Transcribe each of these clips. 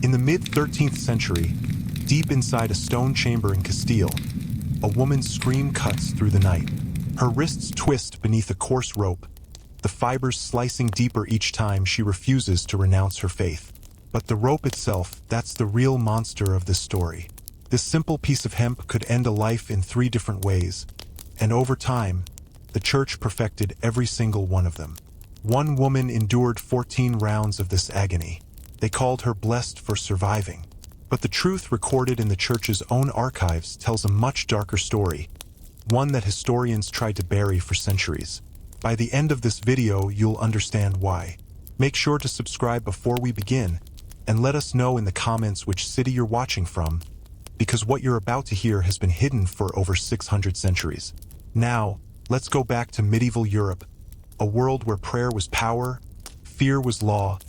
In the mid-13th century, deep inside a stone chamber in Castile, a woman's scream cuts through the night. Her wrists twist beneath a coarse rope, the fibers slicing deeper each time she refuses to renounce her faith. But the rope itself, that's the real monster of this story. This simple piece of hemp could end a life in 3 different ways, and over time, the church perfected every single one of them. One woman endured 14 rounds of this agony. They called her blessed for surviving. But the truth recorded in the church's own archives tells a much darker story, one that historians tried to bury for centuries. By the end of this video, you'll understand why. Make sure to subscribe before we begin, and let us know in the comments which city you're watching from, because what you're about to hear has been hidden for over 600 centuries. Now, let's go back to medieval Europe, a world where prayer was power, fear was law,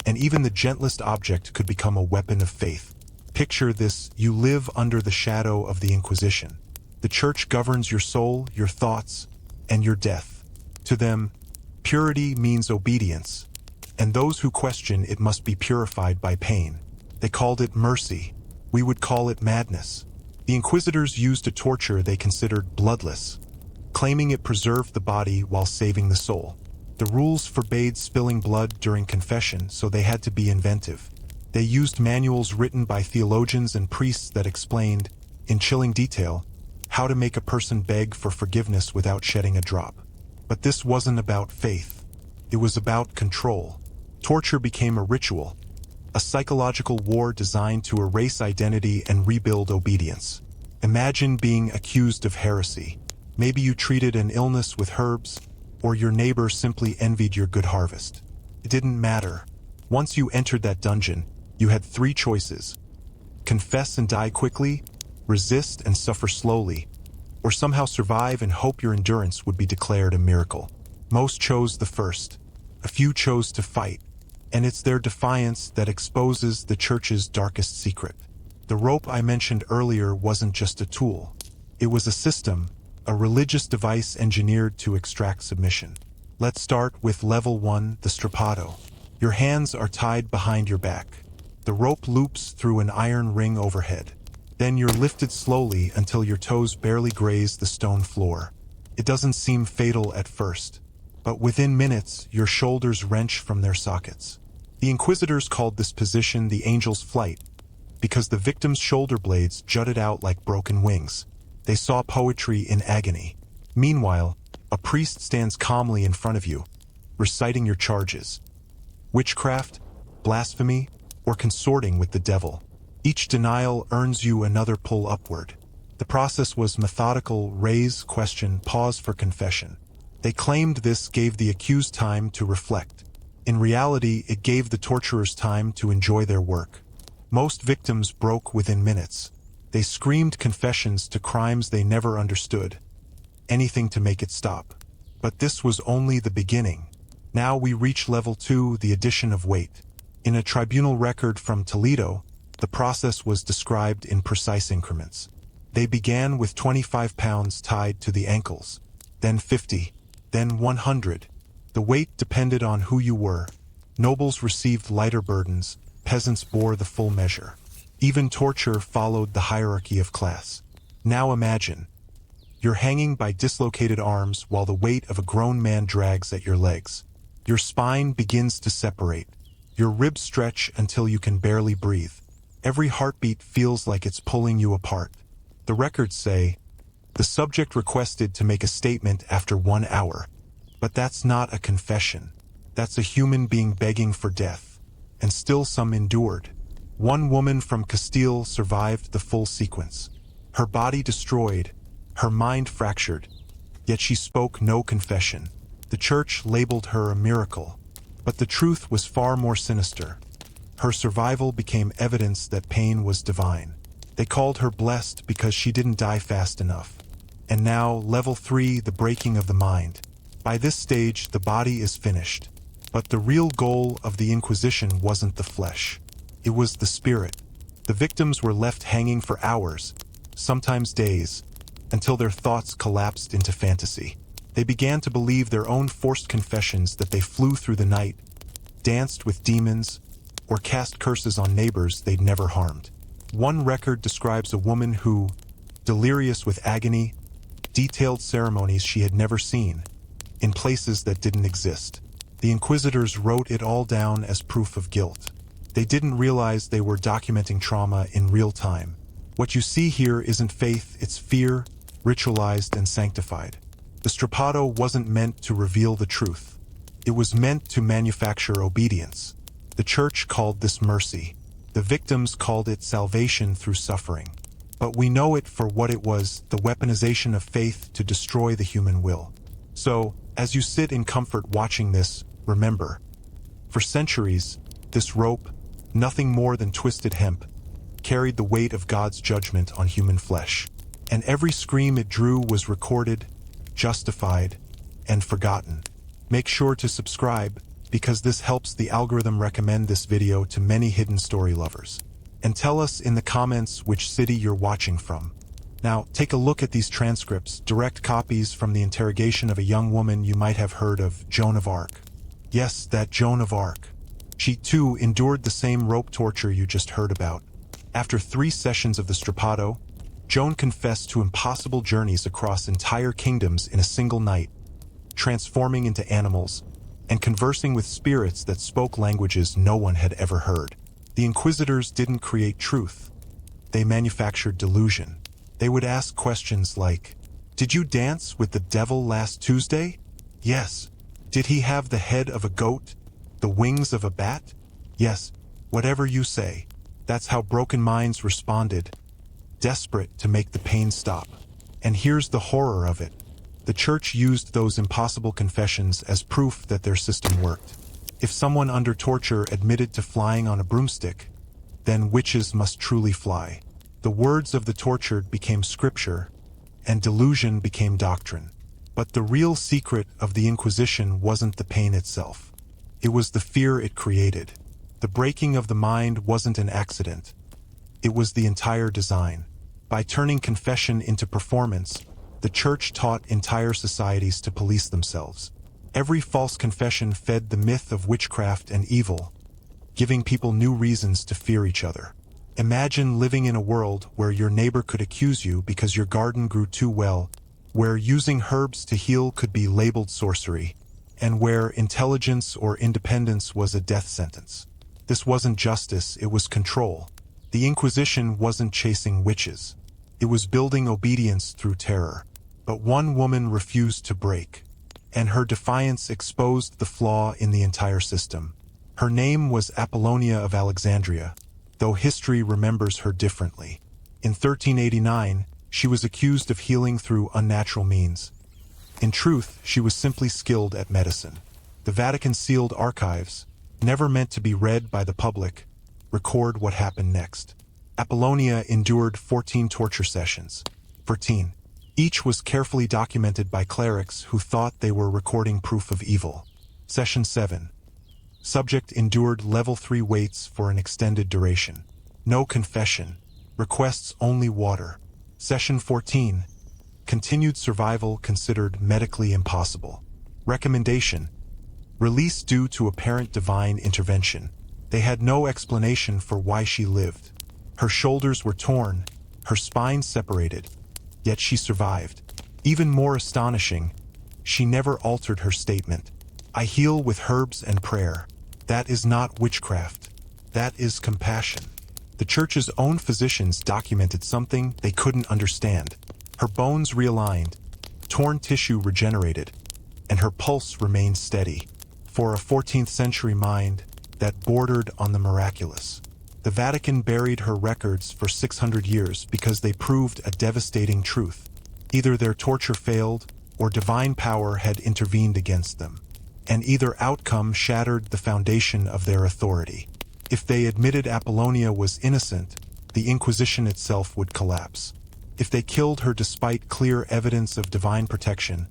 and even the gentlest object could become a weapon of faith. Picture this: you live under the shadow of the Inquisition. The church governs your soul, your thoughts, and your death. To them, purity means obedience, and those who question it must be purified by pain. They called it mercy. We would call it madness. The Inquisitors used a torture they considered bloodless, claiming it preserved the body while saving the soul. The rules forbade spilling blood during confession, so they had to be inventive. They used manuals written by theologians and priests that explained, in chilling detail, how to make a person beg for forgiveness without shedding a drop. But this wasn't about faith. It was about control. Torture became a ritual, a psychological war designed to erase identity and rebuild obedience. Imagine being accused of heresy. Maybe you treated an illness with herbs, or your neighbor simply envied your good harvest. It didn't matter. Once you entered that dungeon, you had 3 choices: confess and die quickly, resist and suffer slowly, or somehow survive and hope your endurance would be declared a miracle. Most chose the first. A few chose to fight, and it's their defiance that exposes the church's darkest secret. The rope I mentioned earlier wasn't just a tool. It was a system, a religious device engineered to extract submission. Let's start with level 1, the strappado. Your hands are tied behind your back. The rope loops through an iron ring overhead. Then you're lifted slowly until your toes barely graze the stone floor. It doesn't seem fatal at first, but within minutes, your shoulders wrench from their sockets. The Inquisitors called this position the angel's flight, because the victim's shoulder blades jutted out like broken wings. They saw poetry in agony. Meanwhile, a priest stands calmly in front of you, reciting your charges: witchcraft, blasphemy, or consorting with the devil. Each denial earns you another pull upward. The process was methodical: raise, question, pause for confession. They claimed this gave the accused time to reflect. In reality, it gave the torturers time to enjoy their work. Most victims broke within minutes. They screamed confessions to crimes they never understood, anything to make it stop. But this was only the beginning. Now we reach level 2, the addition of weight. In a tribunal record from Toledo, the process was described in precise increments. They began with 25 pounds tied to the ankles, then 50, then 100. The weight depended on who you were. Nobles received lighter burdens, peasants bore the full measure. Even torture followed the hierarchy of class. Now imagine, you're hanging by dislocated arms while the weight of a grown man drags at your legs. Your spine begins to separate. Your ribs stretch until you can barely breathe. Every heartbeat feels like it's pulling you apart. The records say, the subject requested to make a statement after 1 hour. But that's not a confession. That's a human being begging for death. And still some endured. One woman from Castile survived the full sequence. Her body destroyed, her mind fractured, yet she spoke no confession. The church labeled her a miracle. But the truth was far more sinister. Her survival became evidence that pain was divine. They called her blessed because she didn't die fast enough. And now, level 3, the breaking of the mind. By this stage, the body is finished. But the real goal of the Inquisition wasn't the flesh. It was the spirit. The victims were left hanging for hours, sometimes days, until their thoughts collapsed into fantasy. They began to believe their own forced confessions that they flew through the night, danced with demons, or cast curses on neighbors they'd never harmed. One record describes a woman who, delirious with agony, detailed ceremonies she had never seen, in places that didn't exist. The Inquisitors wrote it all down as proof of guilt. They didn't realize they were documenting trauma in real time. What you see here isn't faith, it's fear, ritualized and sanctified. The strappado wasn't meant to reveal the truth. It was meant to manufacture obedience. The Church called this mercy. The victims called it salvation through suffering. But we know it for what it was, the weaponization of faith to destroy the human will. So, as you sit in comfort watching this, remember, for centuries, this rope, nothing more than twisted hemp, carried the weight of God's judgment on human flesh. And every scream it drew was recorded, justified, and forgotten. Make sure to subscribe, because this helps the algorithm recommend this video to many hidden story lovers. And tell us in the comments which city you're watching from. Now, take a look at these transcripts, direct copies from the interrogation of a young woman you might have heard of, Joan of Arc. Yes, that Joan of Arc. She, too, endured the same rope torture you just heard about. After 3 sessions of the strappado, Joan confessed to impossible journeys across entire kingdoms in a single night, transforming into animals, and conversing with spirits that spoke languages no one had ever heard. The Inquisitors didn't create truth. They manufactured delusion. They would ask questions like, "Did you dance with the devil last Tuesday?" "Yes." "Did he have the head of a goat? The wings of a bat?" "Yes." "Whatever you say." That's how broken minds responded, desperate to make the pain stop. And here's the horror of it. The Church used those impossible confessions as proof that their system worked. If someone under torture admitted to flying on a broomstick, then witches must truly fly. The words of the tortured became scripture, and delusion became doctrine. But the real secret of the Inquisition wasn't the pain itself. It was the fear it created. The breaking of the mind wasn't an accident. It was the entire design. By turning confession into performance, the Church taught entire societies to police themselves. Every false confession fed the myth of witchcraft and evil, giving people new reasons to fear each other. Imagine living in a world where your neighbor could accuse you because your garden grew too well, where using herbs to heal could be labeled sorcery, and where intelligence or independence was a death sentence. This wasn't justice, it was control. The Inquisition wasn't chasing witches. It was building obedience through terror. But one woman refused to break, and her defiance exposed the flaw in the entire system. Her name was Apollonia of Alexandria, though history remembers her differently. In 1389, she was accused of healing through unnatural means. In truth, she was simply skilled at medicine. The Vatican sealed archives, never meant to be read by the public, record what happened next. Apollonia endured 14 torture sessions. 14. Each was carefully documented by clerics who thought they were recording proof of evil. Session 7. Subject endured level 3 weights for an extended duration. No confession. Requests only water. Session 14. Continued survival considered medically impossible. Recommendation. Release due to apparent divine intervention. They had no explanation for why she lived. Her shoulders were torn, her spine separated, yet she survived. Even more astonishing, she never altered her statement. "I heal with herbs and prayer." That is not witchcraft. That is compassion. The Church's own physicians documented something they couldn't understand. Her bones realigned, torn tissue regenerated, and her pulse remained steady. For a 14th century mind, that bordered on the miraculous. The Vatican buried her records for 600 years because they proved a devastating truth. Either their torture failed, or divine power had intervened against them. And either outcome shattered the foundation of their authority. If they admitted Apollonia was innocent, the Inquisition itself would collapse. If they killed her despite clear evidence of divine protection,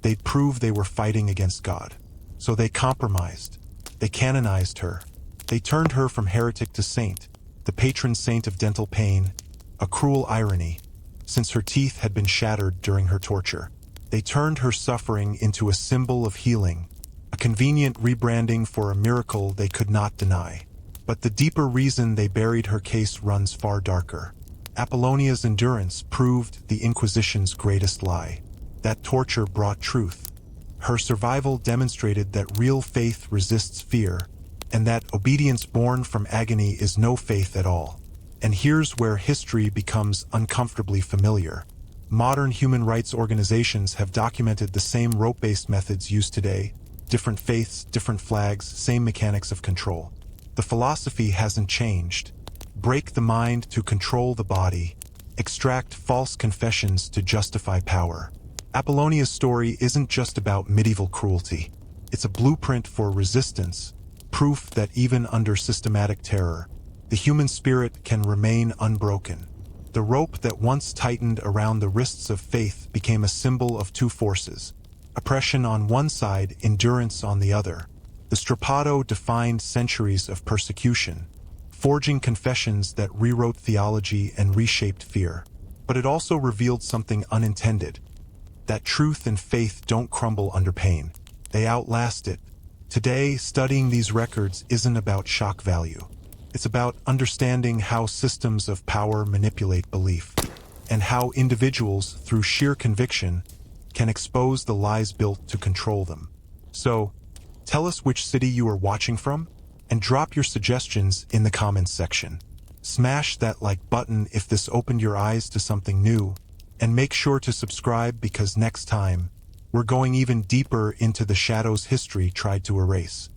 they'd prove they were fighting against God. So they compromised. They canonized her. They turned her from heretic to saint, the patron saint of dental pain, a cruel irony, since her teeth had been shattered during her torture. They turned her suffering into a symbol of healing, a convenient rebranding for a miracle they could not deny. But the deeper reason they buried her case runs far darker. Apollonia's endurance proved the Inquisition's greatest lie. That torture brought truth. Her survival demonstrated that real faith resists fear, and that obedience born from agony is no faith at all. And here's where history becomes uncomfortably familiar. Modern human rights organizations have documented the same rope-based methods used today. Different faiths, different flags, same mechanics of control. The philosophy hasn't changed. Break the mind to control the body. Extract false confessions to justify power. Apollonia's story isn't just about medieval cruelty. It's a blueprint for resistance, proof that even under systematic terror, the human spirit can remain unbroken. The rope that once tightened around the wrists of faith became a symbol of two forces: oppression on one side, endurance on the other. The strappado defined centuries of persecution, forging confessions that rewrote theology and reshaped fear. But it also revealed something unintended: that truth and faith don't crumble under pain. They outlast it. Today, studying these records isn't about shock value. It's about understanding how systems of power manipulate belief, and how individuals, through sheer conviction, can expose the lies built to control them. So, tell us which city you are watching from, and drop your suggestions in the comments section. Smash that like button if this opened your eyes to something new, and make sure to subscribe because next time, we're going even deeper into the shadows history tried to erase.